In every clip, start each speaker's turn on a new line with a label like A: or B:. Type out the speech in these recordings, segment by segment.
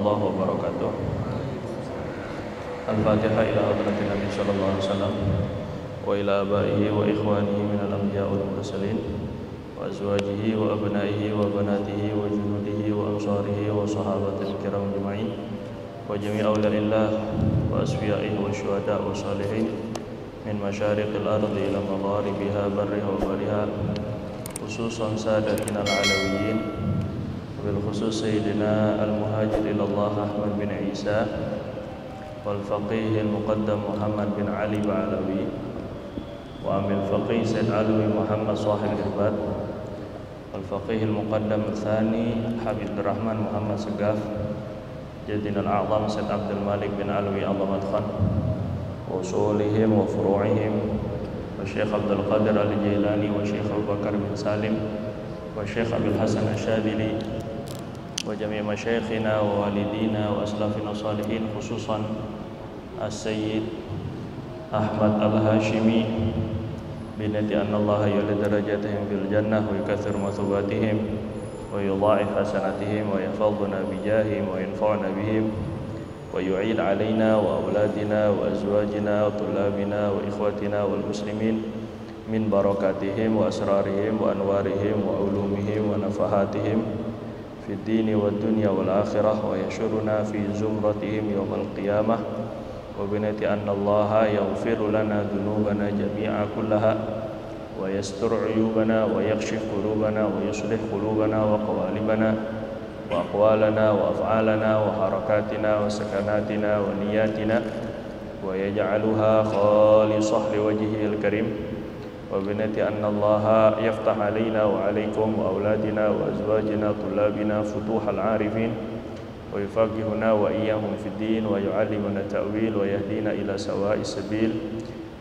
A: warahmatullahi wabarakatuh. Al-Fatihah ila hadratin Nabi sallallahu alaihi wasallam wa ila abaihi wa ikhwanihi minal anbiya wal mursalin wa azwajihi wa abnaihi wa banatihi wa junudihi wa ansarihi wa sahabatil kiram ajma'in wa jami' awliyaillah wa asfiyaihi wa syuhada wa salihin min masyariqil ardi ila magharibiha barriha wa bariha, khususan sadatina al-alawiyyin bil khusus sayyidina al-muhajir ilallah Ahmad bin Isa wal faqih al-muqaddam Muhammad bin Ali Ba'alawi wa amil faqih Sayyid Alwi Muhammad Sahib Irbat wal faqih al-muqaddam al-thani Habib Rahman Muhammad Segaf Jadin al-A'zam Sayyid Abdul Malik bin Alwi Allamat Khan wa usulihim wa furu'ihim wa Syekh Abdul Qadir al-Jailani wa Syekh Abu Bakar bin Salim wa Syekh Abil Hasan al-Syadili wa jami' masyayikhina wa walidina wa aslafina salihin, khususan As-Sayyid Ahmad Al-Hashimi binati anna Allah yuli darajatihim fil jannah wa yukathir mathubatihim wa yudha'if hasanatihim wa yahfadhuna bijahim wa yanfa'una bihim wa yu'id alaina wa auladina wa azwajina wa tulabina wa ikhwatina wal muslimin min barakatihim wa asrarihim wa anwarihim wa ulumihim wa nafahatihim في الدين والدنيا والآخرة ويشرنا في زمرتهم يوم القيامة وبنت أن الله يغفر لنا ذنوبنا جميعا كلها ويستر عيوبنا ويكشف قلوبنا ويصلح قلوبنا وقوالبنا وأقوالنا وأفعالنا وحركاتنا وسكناتنا ونياتنا ويجعلها خالصة لوجهه الكريم وبنت أن الله يفتح علينا وعليكم وأولادنا وأزواجنا طلابنا فتوح العارفين ويفقهنا وإياهم في الدين ويعلمنا التأويل ويهدينا إلى سواء السبيل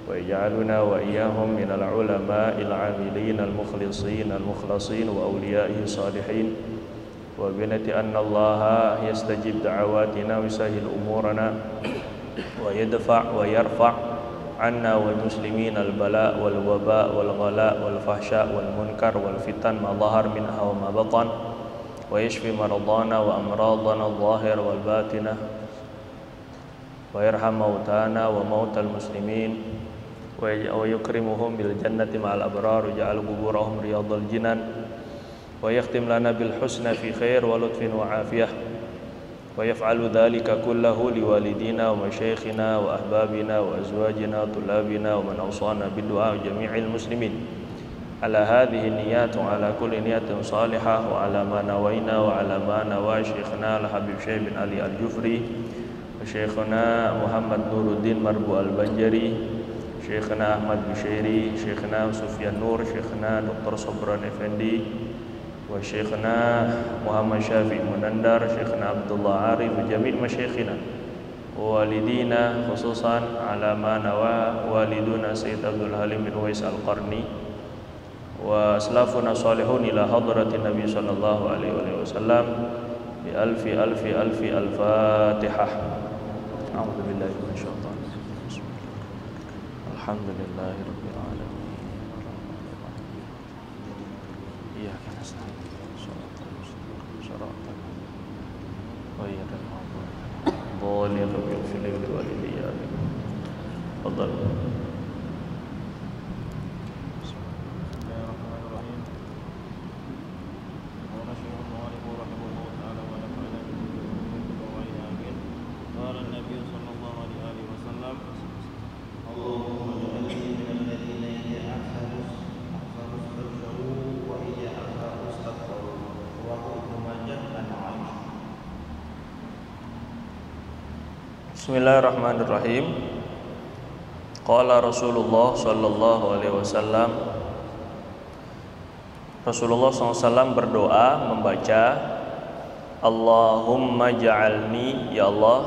A: ويجعلنا وإياهم من العلماء العاملين المخلصين وأوليائه الصالحين وبنت أن الله يستجيب دعواتنا ويسهل أمورنا ويدفع ويرفع عنا والمسلمين البلاء والوباء والغلاء والفحشاء والمنكر والفتن ما ظهر منها وما بطن ويشفي مرضانا وأمراضنا الظاهر والباطنة ويرحم موتانا وموتى المسلمين ويكرمهم بالجنة مع الأبرار ويجعل قبورهم رياض الجنان ويختم لنا بالحسنى في خير ولطف وعافية ويفعل ذلك كله لوالدينا ومشايخنا وأحبابنا وأزواجنا وطلابنا ومن أوصانا بالدعاء جميع المسلمين على هذه النيات وعلى كل نية صالحة وعلى ما نوينا وعلى ما نوى شيخنا الحبيب شيخ بن علي الجفري وشيخنا محمد نور الدين مربو البنجري شيخنا أحمد بشيري شيخنا سفيان نور شيخنا دكتور صبران إفندي وشيخنا محمد شافي منندر شيخنا عبد الله عارف وجميع مشايخنا ووالدينا خصوصا على ما نوى والدنا سيد عبد الحليم بن ويس القرني وأسلافنا صالحون إلى حضرة النبي صلى الله عليه وسلم بألف ألف ألف الفاتحة. أعوذ بالله من الشيطان الرجيم. الحمد لله رب العالمين. إياك نستعين ضالين يغفر لي ولوالدي آمين. تفضل. Bismillahirrahmanirrahim. Qala Rasulullah sallallahu alaihi wasallam. Rasulullah SAW berdoa membaca Allahumma ja'alni, ya Allah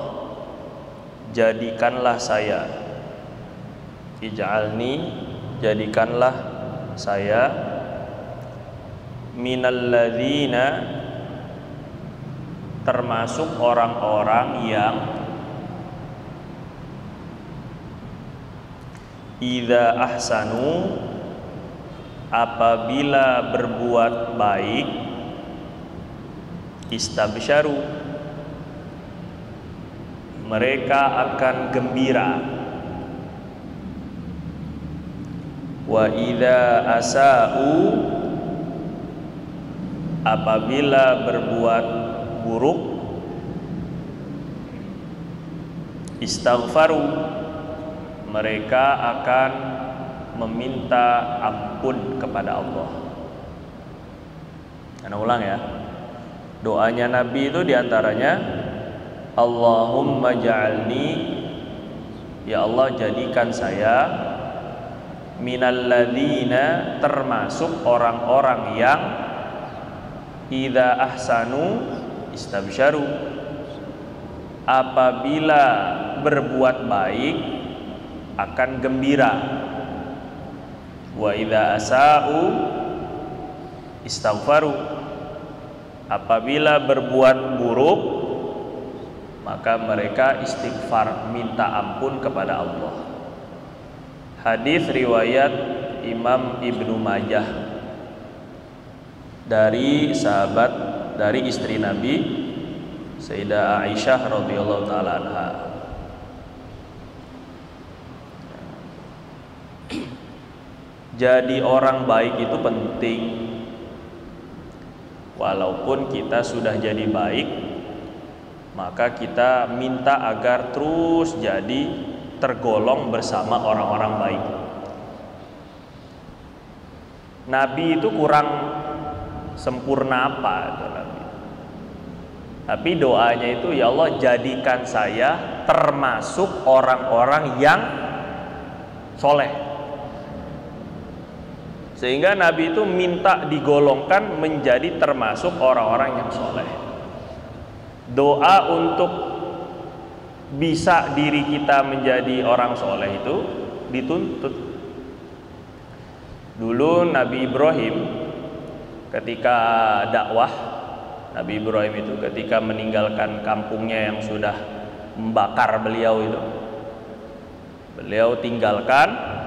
A: jadikanlah saya, ij'alni jadikanlah saya, minalladzina termasuk orang-orang yang idza ahsanu, apabila berbuat baik, istabsyaru, mereka akan gembira. Wa idza asa'u, apabila berbuat buruk, istaghfaru, mereka akan meminta ampun kepada Allah. Ana ulang ya. Doanya Nabi itu diantaranya, Allahumma ja'alni, ya Allah jadikan saya, minal ladina, termasuk orang-orang yang idza ahsanu istabsyaru, apabila berbuat baik akan gembira. Wa idza asa'u istaghfaru, apabila berbuat buruk maka mereka istighfar, minta ampun kepada Allah. Hadis riwayat Imam Ibnu Majah dari sahabat, dari istri Nabi Sayyidah Aisyah radhiyallahu taala anha. Jadi orang baik itu penting. Walaupun kita sudah jadi baik, maka kita minta agar terus jadi tergolong bersama orang-orang baik. Nabi itu kurang sempurna apa itu Nabi? Tapi doanya itu, ya Allah jadikan saya termasuk orang-orang yang soleh. Sehingga Nabi itu minta digolongkan menjadi termasuk orang-orang yang soleh. Doa untuk bisa diri kita menjadi orang soleh itu dituntut. Dulu Nabi Ibrahim ketika dakwah, Nabi Ibrahim itu ketika meninggalkan kampungnya yang sudah membakar beliau itu, beliau tinggalkan.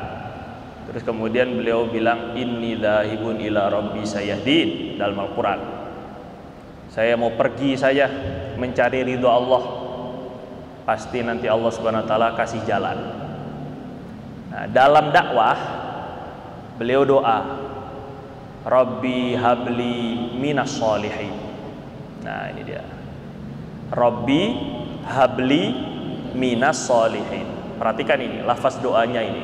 A: Terus kemudian beliau bilang, inni dzahibun ila rabbi sayahdin, dalam Al-Quran. Saya mau pergi saja mencari ridho Allah, pasti nanti Allah Subhanahu wa taala kasih jalan. Nah, dalam dakwah beliau doa, Rabbi habli minas sholihin. Nah ini dia, Rabbi habli minas sholihin. Perhatikan ini lafaz doanya ini.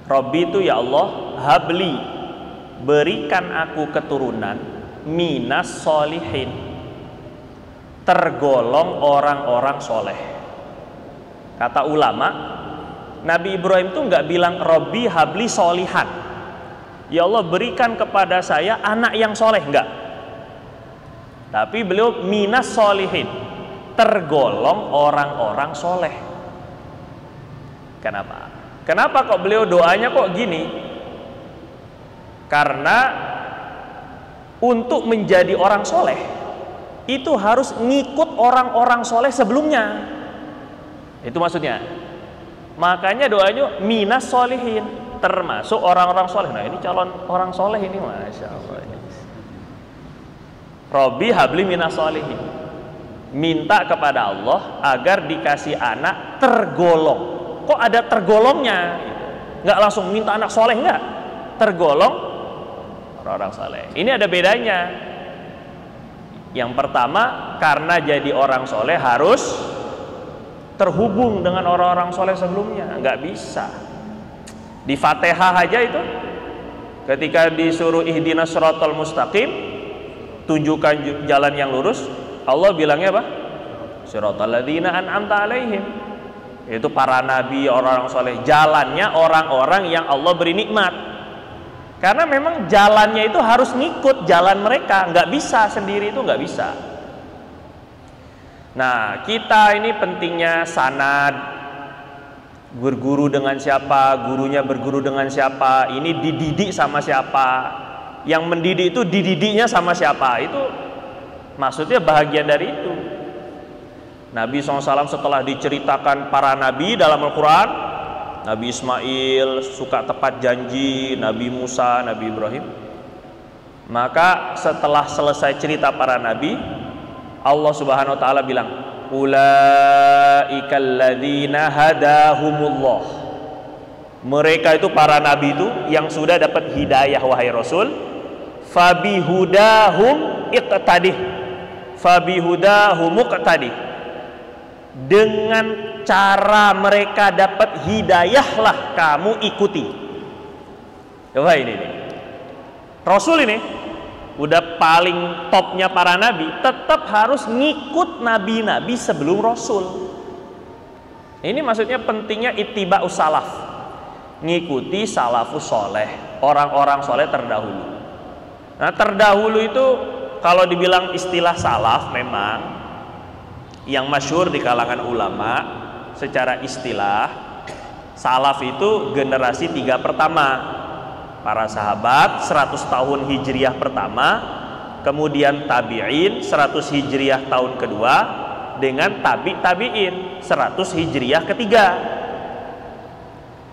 A: Rabbi itu ya Allah, habli, berikan aku keturunan, minas sholihin, tergolong orang-orang soleh. Kata ulama, Nabi Ibrahim itu nggak bilang Rabbi habli sholihan, ya Allah berikan kepada saya anak yang soleh, enggak. Tapi beliau minas sholihin, tergolong orang-orang soleh. Kenapa? Kenapa kok beliau doanya kok gini? Karena untuk menjadi orang soleh itu harus ngikut orang-orang soleh sebelumnya. Itu maksudnya. Makanya doanya minas sholihin, termasuk orang-orang soleh. Nah ini calon orang soleh ini, masya Allah. Rabbi habli minas sholihin, minta kepada Allah agar dikasih anak tergolong. Kok ada tergolongnya? Nggak langsung minta anak soleh, nggak. Tergolong orang-orang soleh. Ini ada bedanya. Yang pertama, karena jadi orang soleh harus terhubung dengan orang-orang soleh sebelumnya. Nggak bisa. Di Fatihah aja itu, ketika disuruh ihdinas shiratal mustaqim, tunjukkan jalan yang lurus, Allah bilangnya apa? Shiratal ladzina an'amta alaihim. Itu para nabi, orang-orang soleh, jalannya orang-orang yang Allah beri nikmat. Karena memang jalannya itu harus ngikut jalan mereka, nggak bisa sendiri, itu nggak bisa. Nah kita ini pentingnya sanad, berguru dengan siapa, gurunya berguru dengan siapa, ini dididik sama siapa, yang mendidik itu dididiknya sama siapa, itu maksudnya bahagian dari itu. Nabi SAW setelah diceritakan para nabi dalam Al-Quran, Nabi Ismail suka tepat janji, Nabi Musa, Nabi Ibrahim, maka setelah selesai cerita para nabi, Allah Subhanahu wa taala bilang,
B: ulaikal ladzina hadahumullah. Mereka itu para nabi itu yang sudah dapat hidayah wahai Rasul. Fabihudahum iqtadih. Fabihudahum iqtadih. Dengan cara mereka dapat hidayahlah kamu ikuti. Coba ini. Rasul ini udah paling topnya para nabi, tetap harus ngikut nabi-nabi sebelum Rasul. Ini maksudnya pentingnya ittiba'us salaf, ngikuti salafus soleh, orang-orang soleh terdahulu. Nah, terdahulu itu kalau dibilang istilah salaf, memang yang masyhur di kalangan ulama secara istilah, salaf itu generasi 3 pertama. Para sahabat 100 tahun hijriah pertama, kemudian tabi'in 100 hijriah tahun kedua, dengan tabi'in 100 hijriah ketiga.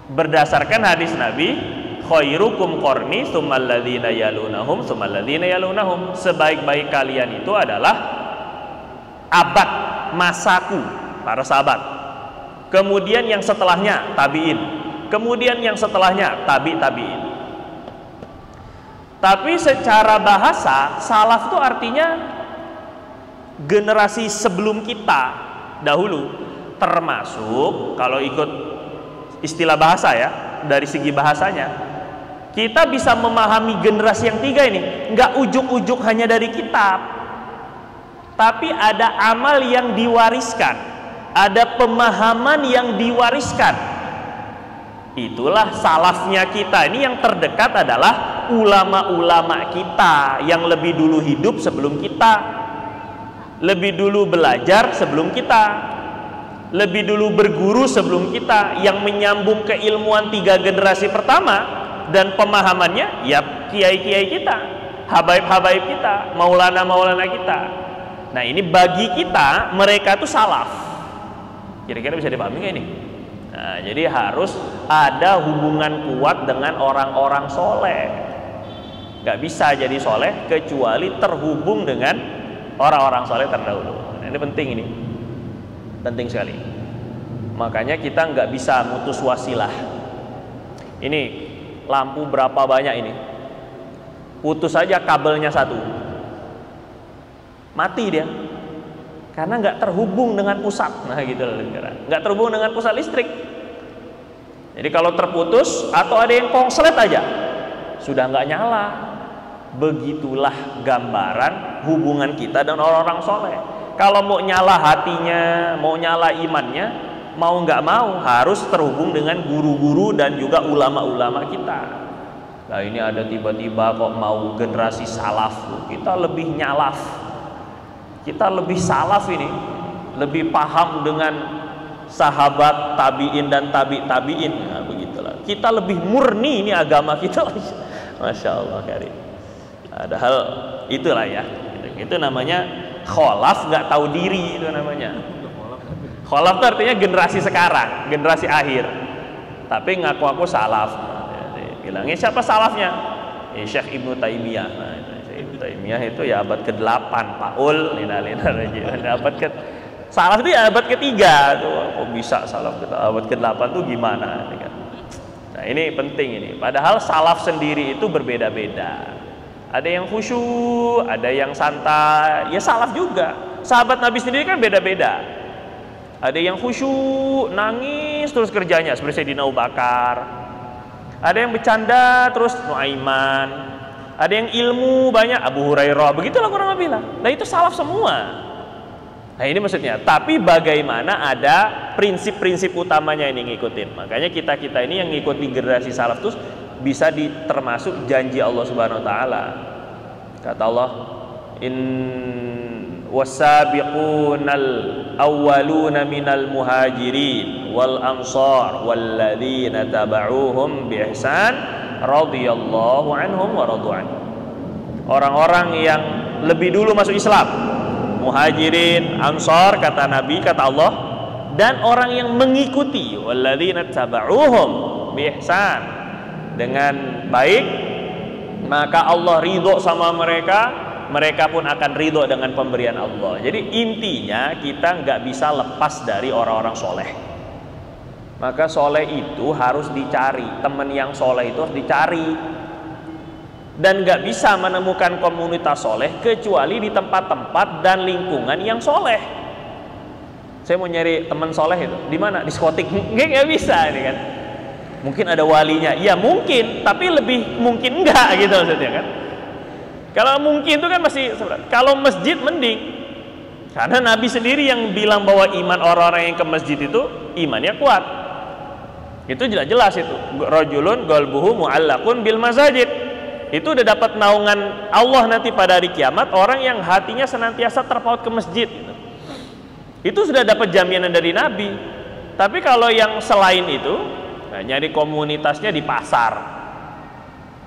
B: Berdasarkan hadis Nabi, khairukum qarni tsummal ladzina yalunahum tsummal ladzina yalunahum. Sebaik-baik kalian itu adalah abad masaku, para sahabat. Kemudian yang setelahnya tabi'in. Kemudian yang setelahnya tabi'in. Tapi secara bahasa, salaf itu artinya generasi sebelum kita dahulu. Termasuk kalau ikut istilah bahasa ya, dari segi bahasanya, kita bisa memahami generasi yang 3 ini nggak ujuk-ujuk hanya dari kitab, tapi ada amal yang diwariskan, ada pemahaman yang diwariskan. Itulah salafnya kita ini. Yang terdekat adalah ulama-ulama kita yang lebih dulu hidup sebelum kita, lebih dulu belajar sebelum kita, lebih dulu berguru sebelum kita, yang menyambung keilmuan 3 generasi pertama dan pemahamannya ya kiai-kiai kita, habaib-habaib kita, maulana-maulana kita. Nah, ini bagi kita mereka itu salaf. Kira-kira bisa dipahami nggak ini? Nah, jadi harus ada hubungan kuat dengan orang-orang soleh. Gak bisa jadi soleh kecuali terhubung dengan orang-orang soleh terdahulu. Nah, ini penting, ini penting sekali. Makanya kita nggak bisa mutus wasilah. Ini lampu berapa banyak ini? Putus saja kabelnya 1, mati dia. Karena nggak terhubung dengan pusat. Nah gitu loh, nggak terhubung dengan pusat listrik. Jadi kalau terputus atau ada yang konslet aja, sudah nggak nyala. Begitulah gambaran hubungan kita dan orang-orang soleh. Kalau mau nyala hatinya, mau nyala imannya, mau nggak mau harus terhubung dengan guru-guru dan juga ulama-ulama kita. Nah ini ada tiba-tiba kok mau generasi salaf, kita lebih nyalaf, kita lebih salaf ini, lebih paham dengan sahabat tabi'in dan tabi'in. Nah, begitulah. Kita lebih murni ini agama kita. Masya Allah karim. Padahal itulah ya. Itu namanya kholaf, nggak tahu diri itu namanya. Kholaf itu artinya generasi sekarang, generasi akhir. Tapi ngaku-ngaku salaf. Bilangnya siapa salafnya? Syekh Ibnu Taimiyah. Nah, Ibnu Taimiyah itu ya abad ke-8, Paul, abad ke salaf itu ya abad ke-3 tuh. Kok bisa salaf kita abad ke-8 tuh gimana? Nah, ini penting ini. Padahal salaf sendiri itu berbeda-beda. Ada yang khusyuk, ada yang santai. Ya salaf juga. Sahabat Nabi sendiri kan beda-beda. Ada yang khusyuk, nangis terus kerjanya seperti Sayyidina Abu Bakar. Ada yang bercanda terus Nuaiman. Ada yang ilmu banyak Abu Hurairah. Begitulah kurang lebih lah. Nah itu salaf semua. Nah ini maksudnya. Tapi bagaimana ada prinsip-prinsip utamanya ini ngikutin. Makanya kita-kita ini yang ngikutin generasi salaf terus bisa termasuk janji Allah Subhanahu wa taala. Kata Allah, in wasabiqunal awwaluna minal muhajirin wal ansar walladzina tabauhum bi ihsan radhiyallahu anhum wa radu'an. Orang-orang yang lebih dulu masuk Islam, muhajirin, ansar, kata Nabi, kata Allah, dan orang yang mengikuti walladzina tabauhum bi ihsan dengan baik, maka Allah ridho sama mereka mereka pun akan ridho dengan pemberian Allah. Jadi intinya kita nggak bisa lepas dari orang-orang soleh. Maka soleh itu harus dicari, teman yang soleh itu harus dicari. Dan nggak bisa menemukan komunitas soleh kecuali di tempat-tempat dan lingkungan yang soleh. Saya mau nyari teman soleh itu di mana? Diskotik? Nggak bisa ini kan. Mungkin ada walinya, ya mungkin, tapi lebih mungkin enggak gitu maksudnya kan. Kalau mungkin itu kan masih, kalau masjid mending, karena Nabi sendiri yang bilang bahwa iman orang-orang yang ke masjid itu imannya kuat. Itu jelas itu. Rajulun qalbuhu mu'allaqun bil masajid. Itu udah dapat naungan Allah nanti pada hari kiamat, orang yang hatinya senantiasa terpaut ke masjid gitu. Itu sudah dapat jaminan dari Nabi. Tapi kalau yang selain itu, nah, nyari komunitasnya di pasar.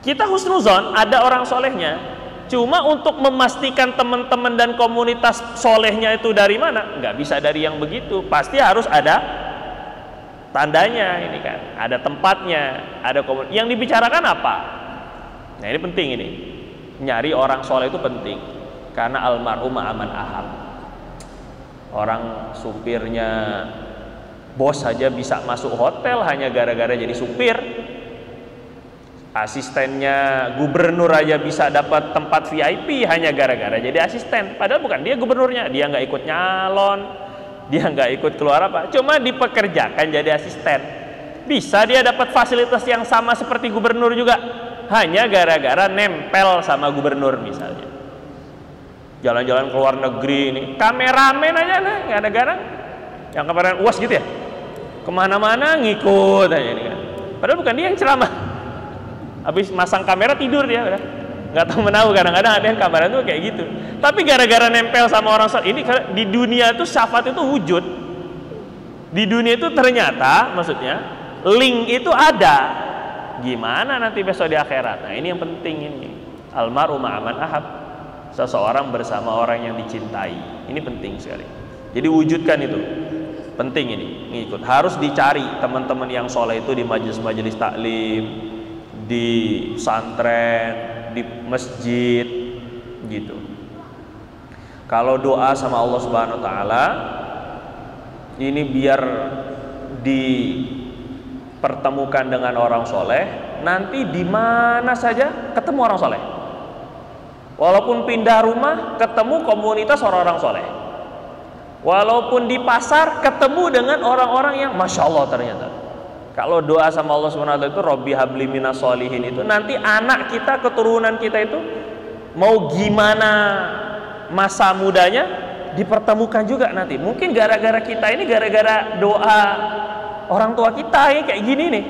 B: Kita husnuzon, ada orang solehnya. Cuma untuk memastikan teman-teman dan komunitas solehnya itu dari mana, nggak bisa dari yang begitu. Pasti harus ada tandanya ini kan, ada tempatnya, ada komunitas. Yang dibicarakan apa? Nah ini penting ini. Nyari orang soleh itu penting. Karena almarhum aman aham. Orang supirnya bos saja bisa masuk hotel hanya gara-gara jadi supir. Asistennya gubernur aja bisa dapat tempat VIP hanya gara-gara jadi asisten. Padahal bukan dia gubernurnya, dia nggak ikut nyalon, dia nggak ikut keluar apa, cuma dipekerjakan jadi asisten. Bisa dia dapat fasilitas yang sama seperti gubernur juga, hanya gara-gara nempel sama gubernur misalnya. Jalan-jalan ke luar negeri ini, kameramen aja nih, nggak ada garang. Yang kemarin UAS gitu ya, kemana-mana ngikut aja ini kan. Padahal bukan dia yang ceramah. Habis masang kamera tidur dia udah. Nggak tahu menahu, kadang-kadang ada yang kamera itu kayak gitu. Tapi gara-gara nempel sama orang ini di dunia itu syafaat itu wujud. Di dunia itu ternyata maksudnya link itu ada. Gimana nanti besok di akhirat? Nah, ini yang penting ini. Almarhum aman ahab. Seseorang bersama orang yang dicintai. Ini penting sekali. Jadi wujudkan itu. Penting ini, ngikut. Harus dicari teman-teman yang soleh itu di majelis-majelis taklim, di pesantren, di masjid gitu. Kalau doa sama Allah Subhanahu wa taala ini biar dipertemukan dengan orang soleh, nanti di mana saja ketemu orang soleh. Walaupun pindah rumah ketemu komunitas orang-orang soleh. Walaupun di pasar ketemu dengan orang-orang yang masya Allah ternyata. Kalau doa sama Allah Subhanahu wa taala itu Robbi habli minas sholihin, itu nanti anak kita, keturunan kita itu mau gimana masa mudanya dipertemukan juga nanti. Mungkin gara-gara kita ini, gara-gara doa orang tua kita ya kayak gini nih.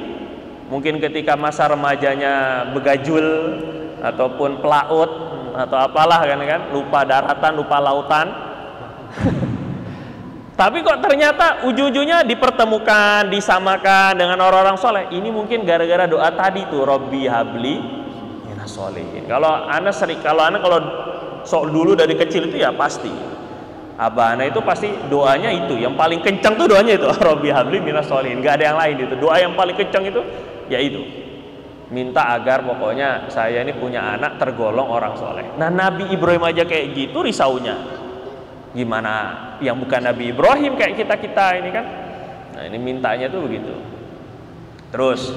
B: Mungkin ketika masa remajanya begajul ataupun pelaut atau apalah kan, lupa daratan, lupa lautan. Tapi kok ternyata ujung-ujungnya dipertemukan, disamakan dengan orang-orang soleh. Ini mungkin gara-gara doa tadi tuh, Robbi habli minas sholihin. Kalau anak dulu dari kecil itu ya pasti. Abah anak itu pasti doanya itu, yang paling kencang tuh doanya itu, Robbi habli minas sholihin. Gak ada yang lain itu. Doa yang paling kencang itu ya itu. Minta agar pokoknya saya ini punya anak tergolong orang soleh. Nah Nabi Ibrahim aja kayak gitu risaunya. Gimana yang bukan Nabi Ibrahim kayak kita ini kan. Nah ini mintanya tuh begitu. Terus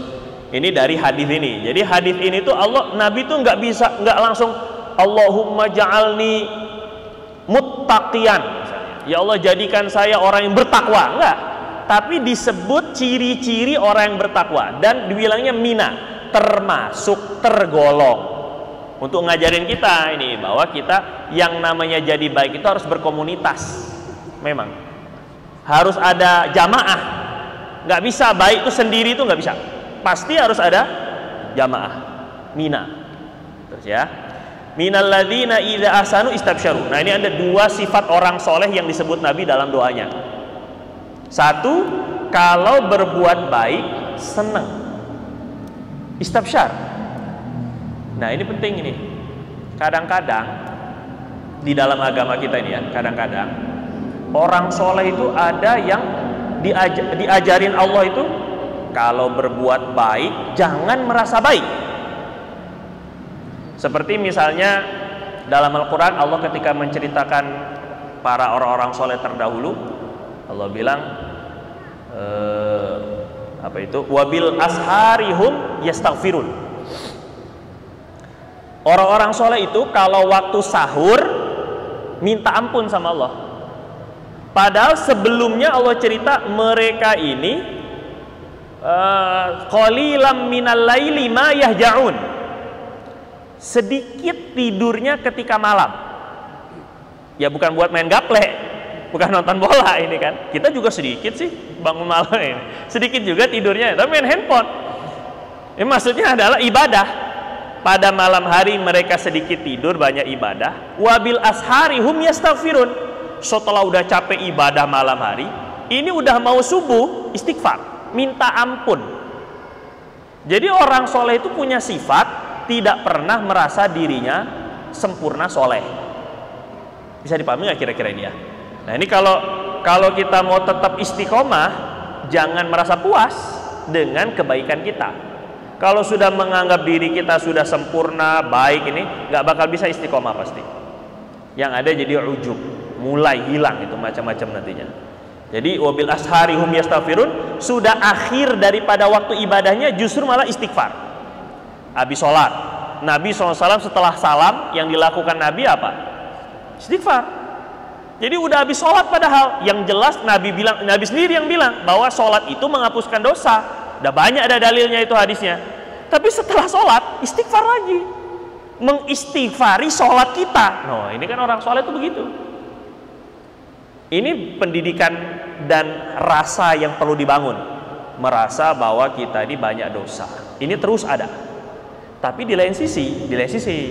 B: ini dari hadis ini. Jadi hadis ini tuh Nabi tuh nggak langsung Allahumma ja'alni muttaqiyan misalnya. Ya Allah jadikan saya orang yang bertakwa, enggak. Tapi disebut ciri-ciri orang yang bertakwa dan dibilangnya mina, termasuk, tergolong. Untuk ngajarin kita ini bahwa kita yang namanya jadi baik itu harus berkomunitas. Memang harus ada jamaah. Nggak bisa baik itu sendiri itu nggak bisa. Pasti harus ada jamaah. Mina. Terus ya. Minal ladzina idza ahsanu istabsyaru. Nah, ini ada dua sifat orang soleh yang disebut Nabi dalam doanya. Satu, kalau berbuat baik senang. Istabsyar. Nah ini penting ini. Kadang-kadang di dalam agama kita ini ya, kadang-kadang orang soleh itu ada yang diajarin Allah itu kalau berbuat baik jangan merasa baik. Seperti misalnya Dalam Al-Quran Allah ketika menceritakan para orang-orang soleh terdahulu, Allah bilang apa itu? Wabil asharihum yastaghfirun. Orang-orang soleh itu kalau waktu sahur minta ampun sama Allah. Padahal sebelumnya Allah cerita mereka ini qalilam minal laili ma yahja'un. Sedikit tidurnya ketika malam. Ya bukan buat main gaple, bukan nonton bola ini kan. Kita juga sedikit sih bangun malam ini. Sedikit juga tidurnya, tapi main handphone. Ini maksudnya adalah ibadah. Pada malam hari mereka sedikit tidur, banyak ibadah. Wabil ashari hum yastaghfirun. Setelah udah capek ibadah malam hari, ini udah mau subuh, istighfar, minta ampun. Jadi orang soleh itu punya sifat tidak pernah merasa dirinya sempurna soleh. Bisa dipahami nggak kira-kira ini ya? Nah ini kalau kita mau tetap istiqomah, jangan merasa puas dengan kebaikan kita. Kalau sudah menganggap diri kita sudah sempurna, baik ini, nggak bakal bisa istiqomah pasti. Yang ada jadi ujub, mulai hilang itu macam-macam nantinya. Jadi wabil ashari hum yastaghfirun, sudah akhir daripada waktu ibadahnya justru malah istighfar. Habis sholat, Nabi SAW setelah salam yang dilakukan Nabi apa? Istighfar. Jadi udah habis sholat, padahal yang jelas Nabi sendiri yang bilang bahwa sholat itu menghapuskan dosa. Udah banyak ada dalilnya itu hadisnya. Tapi setelah sholat istighfar lagi, mengistighfari sholat kita. No, ini kan orang sholat itu begitu. Ini pendidikan dan rasa yang perlu dibangun. Merasa bahwa kita ini banyak dosa. Ini terus ada. Tapi di lain sisi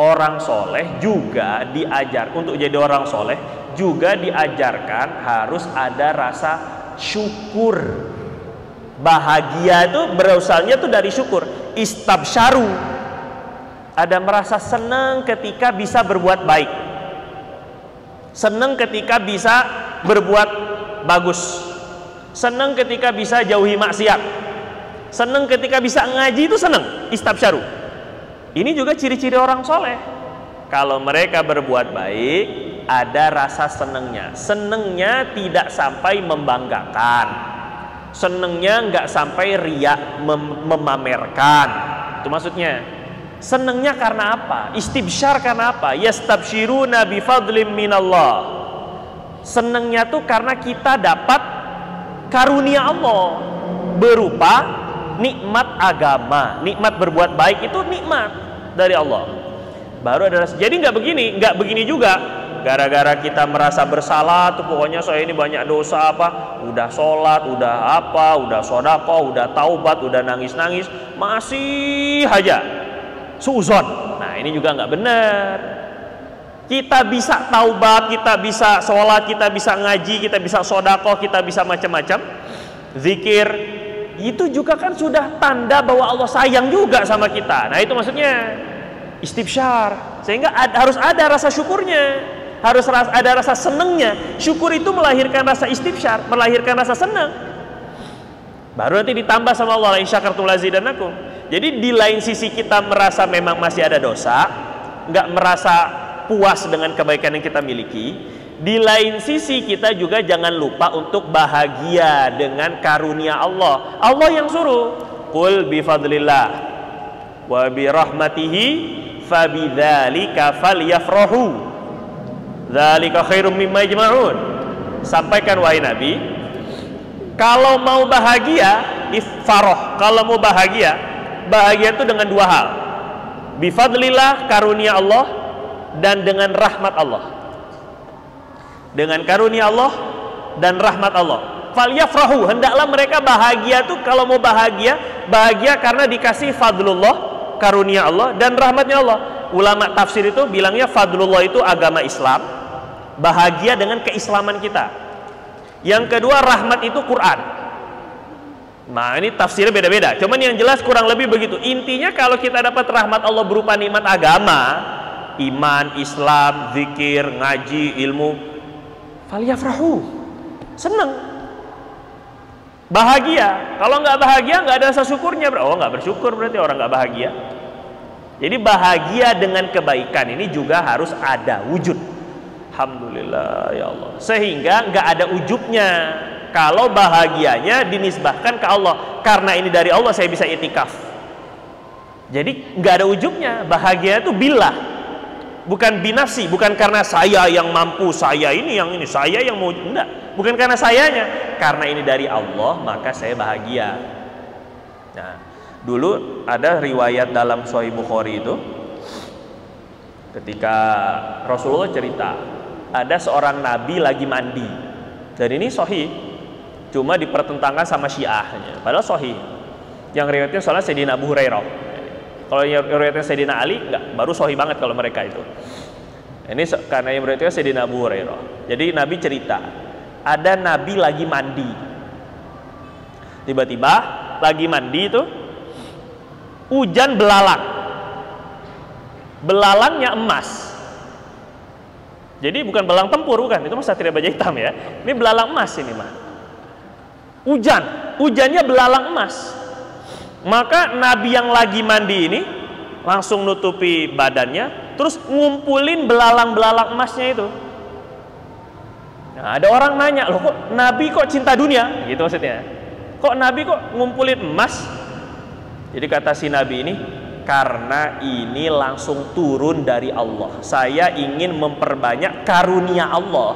B: orang soleh juga diajar untuk jadi orang soleh juga diajarkan harus ada rasa syukur. Bahagia itu berasalnya tuh dari syukur. Istabsyaru, ada merasa senang ketika bisa berbuat baik, senang ketika bisa berbuat bagus, senang ketika bisa jauhi maksiat, senang ketika bisa ngaji, itu senang, istabsyaru. Ini juga ciri-ciri orang soleh. Kalau mereka berbuat baik, ada rasa senangnya. Senangnya tidak sampai membanggakan, senangnya nggak sampai riak memamerkan. Itu maksudnya. Senangnya karena apa? Istibsyar karena apa? Yastabsyiruna bifadlim minallah. Senangnya tuh karena kita dapat karunia Allah berupa nikmat agama, nikmat berbuat baik itu nikmat dari Allah. Baru ada jadi nggak begini juga. Gara-gara kita merasa bersalah tuh pokoknya saya ini banyak dosa apa, udah sholat, udah apa, udah sodako, udah taubat, udah nangis-nangis, masih aja suuzon. Nah ini juga nggak benar. Kita bisa taubat, kita bisa sholat, kita bisa ngaji, kita bisa sodako, kita bisa macam-macam zikir. Itu juga kan sudah tanda bahwa Allah sayang juga sama kita. Nah itu maksudnya istibsyar. Sehingga harus ada rasa syukurnya, harus ada rasa senangnya. Syukur itu melahirkan rasa istibsyar, melahirkan rasa senang. Baru nanti ditambah sama Allah, la in syakartum lazidannakum. Jadi di lain sisi kita merasa memang masih ada dosa, nggak merasa puas dengan kebaikan yang kita miliki. Di lain sisi kita juga jangan lupa untuk bahagia dengan karunia Allah. Allah yang suruh, qul bifadlillah wa birahmatihi fabidzalika falyafrahu dzalika khairum mimma yajma'un. Sampaikan wahai Nabi, kalau mau bahagia ifarah, kalau mau bahagia itu dengan dua hal, bifadlillah karunia Allah dan dengan rahmat Allah. Dengan karunia Allah dan rahmat Allah. Falyafrahu, hendaklah mereka bahagia tuh. Kalau mau bahagia karena dikasih fadlullah, karunia Allah dan rahmatnya Allah. Ulama tafsir itu bilangnya fadlullah itu agama Islam, bahagia dengan keislaman kita. Yang kedua rahmat itu Quran. Nah ini tafsirnya beda-beda, cuman yang jelas kurang lebih begitu. Intinya kalau kita dapat rahmat Allah berupa nikmat agama, iman, Islam, zikir, ngaji, ilmu, falyafrahu, senang, bahagia. Kalau nggak bahagia, nggak ada rasa syukurnya. Oh nggak bersyukur berarti orang nggak bahagia. Jadi bahagia dengan kebaikan ini juga harus ada wujud. Alhamdulillah ya Allah. Sehingga nggak ada ujubnya. Kalau bahagianya dinisbahkan ke Allah, karena ini dari Allah saya bisa itikaf. Jadi nggak ada ujubnya. Bahagia itu billah, bukan binafsi, bukan karena saya yang mampu, saya yang mau, enggak. Bukan karena sayanya, karena ini dari Allah maka saya bahagia. Nah, dulu ada riwayat dalam Sahih Bukhari itu, ketika Rasulullah cerita ada seorang nabi lagi mandi, dan ini sahih, cuma dipertentangkan sama Syiahnya, padahal sahih. Yang riwayatnya soalnya Sayyidina Abu Hurairah. Kalau yang riwayatnya Sayyidina Ali enggak, baru sahih banget kalau mereka itu. Ini karena yang riwayatnya Sayyidina Abu Hurairah. Jadi Nabi cerita, ada nabi lagi mandi. Tiba-tiba lagi mandi itu hujan belalang. Belalangnya emas. Jadi bukan belalang tempur, bukan, itu mah satria baja hitam ya. Ini belalang emas ini mah. Hujannya belalang emas. Maka nabi yang lagi mandi ini langsung nutupi badannya, terus ngumpulin belalang-belalang emasnya itu. Nah, ada orang nanya, loh kok nabi kok cinta dunia? Gitu maksudnya. Kok nabi kok ngumpulin emas? Jadi kata si nabi ini, karena ini langsung turun dari Allah. Saya ingin memperbanyak karunia Allah.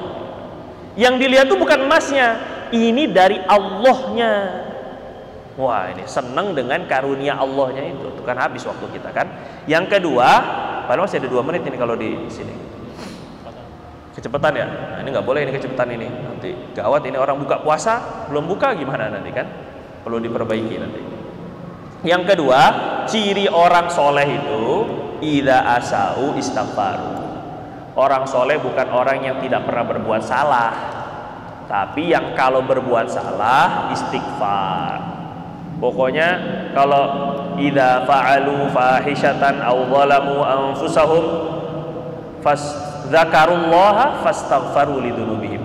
B: Yang dilihat tuh bukan emasnya, ini dari Allahnya. Wah, ini seneng dengan karunia Allahnya itu. Itu kan habis waktu kita kan. Yang kedua, padahal masih ada 2 menit ini kalau di sini. Kecepatan ya? Nah, ini nggak boleh ini kecepatan ini. Nanti gawat ini orang buka puasa belum buka gimana nanti kan? Perlu diperbaiki nanti. Yang kedua, ciri orang soleh itu idza asau istaghfaru. Orang soleh bukan orang yang tidak pernah berbuat salah, tapi yang kalau berbuat salah istighfar. Pokoknya kalau idza fa'alu fahishatan aw zalamu anfusahum fadzakarullaha fastaghfaru lidzunubihim.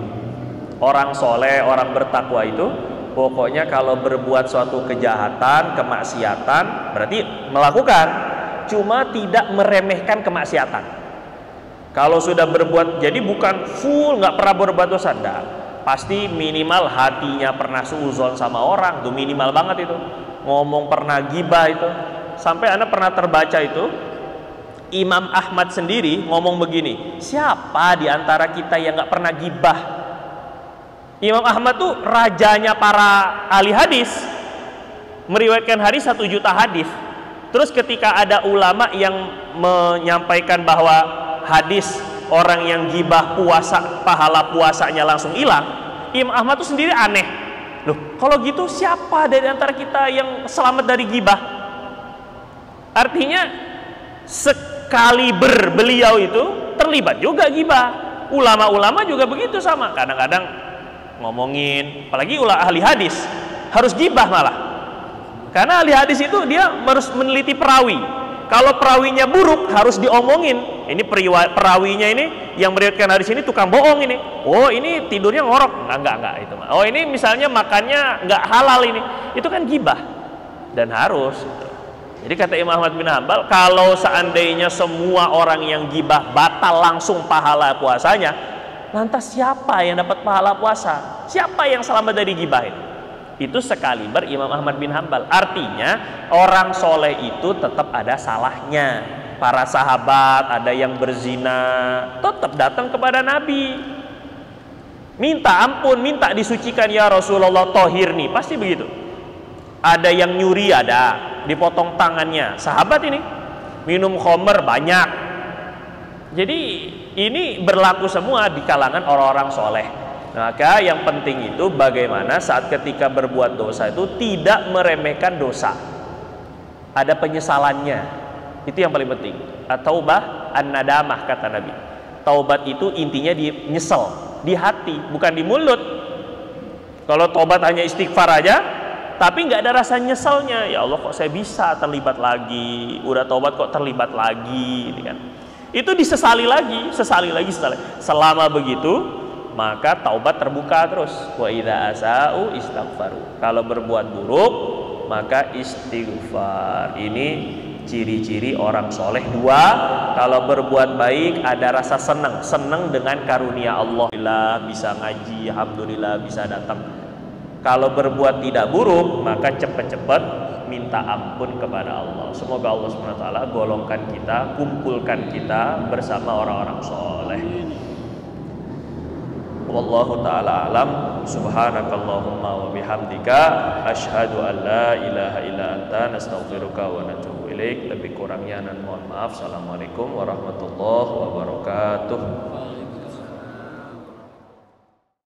B: Orang soleh, orang bertakwa itu pokoknya kalau berbuat suatu kejahatan, kemaksiatan, berarti melakukan, cuma tidak meremehkan kemaksiatan. Kalau sudah berbuat, jadi bukan full nggak pernah berbuat dosa, enggak. Pasti minimal hatinya pernah suuzon sama orang, tuh minimal banget itu. Ngomong pernah gibah itu. Sampai Anda pernah terbaca itu, Imam Ahmad sendiri ngomong begini, siapa di antara kita yang nggak pernah gibah? Imam Ahmad tuh rajanya para ahli hadis, meriwayatkan hadis 1 juta hadis. Terus ketika ada ulama yang menyampaikan bahwa hadis orang yang gibah puasa, pahala puasanya langsung hilang, Imam Ahmad tuh sendiri aneh. Loh, kalau gitu siapa dari antara kita yang selamat dari gibah? Artinya sekaliber beliau itu terlibat juga gibah. Ulama-ulama juga begitu sama. Kadang-kadang ngomongin, apalagi ahli hadis harus gibah malah. Karena ahli hadis itu dia harus meneliti perawi. Kalau perawinya buruk harus diomongin. Ini perawinya ini yang meriwayatkan hadis ini tukang bohong ini. Oh, ini tidurnya ngorok. Enggak itu mah. Oh, ini misalnya makannya enggak halal ini. Itu kan gibah. Dan harus. Jadi kata Imam Ahmad bin Hanbal, kalau seandainya semua orang yang gibah batal langsung pahala puasanya, lantas siapa yang dapat pahala puasa? Siapa yang selamat dari gibah ini? Itu sekaliber Imam Ahmad bin Hanbal. Artinya orang soleh itu tetap ada salahnya. Para sahabat ada yang berzina, tetap datang kepada Nabi, minta ampun, minta disucikan ya Rasulullah, tohir nih, pasti begitu. Ada yang nyuri, ada dipotong tangannya, sahabat ini minum khamr banyak. Jadi ini berlaku semua di kalangan orang-orang soleh. Maka yang penting itu bagaimana saat ketika berbuat dosa itu tidak meremehkan dosa, ada penyesalannya. Itu yang paling penting. At-taubah an-nadamah kata Nabi. Taubat itu intinya di nyesel, di hati, bukan di mulut. Kalau taubat hanya istighfar aja, tapi nggak ada rasa nyeselnya. Ya Allah, kok saya bisa terlibat lagi? Udah taubat kok terlibat lagi, gitu kan? Itu disesali lagi, sesali lagi, sesali. Selama begitu, maka taubat terbuka terus. Wa idza asa'u istaghfaru. Kalau berbuat buruk, maka istighfar. Ini ciri-ciri orang soleh. Dua, kalau berbuat baik ada rasa senang dengan karunia Allah. Alhamdulillah bisa ngaji, alhamdulillah bisa datang. Kalau berbuat tidak buruk, maka cepat-cepat minta ampun kepada Allah. Semoga Allah SWT golongkan kita, kumpulkan kita bersama orang-orang soleh. Wallahu ta'ala alam. Subhanakallahumma wa bihamdika asyhadu an la ilaha illa anta nastaghfiruka wa natubu ilaik. Lebih kurangnya dan mohon maaf. Assalamualaikum warahmatullahi wabarakatuh.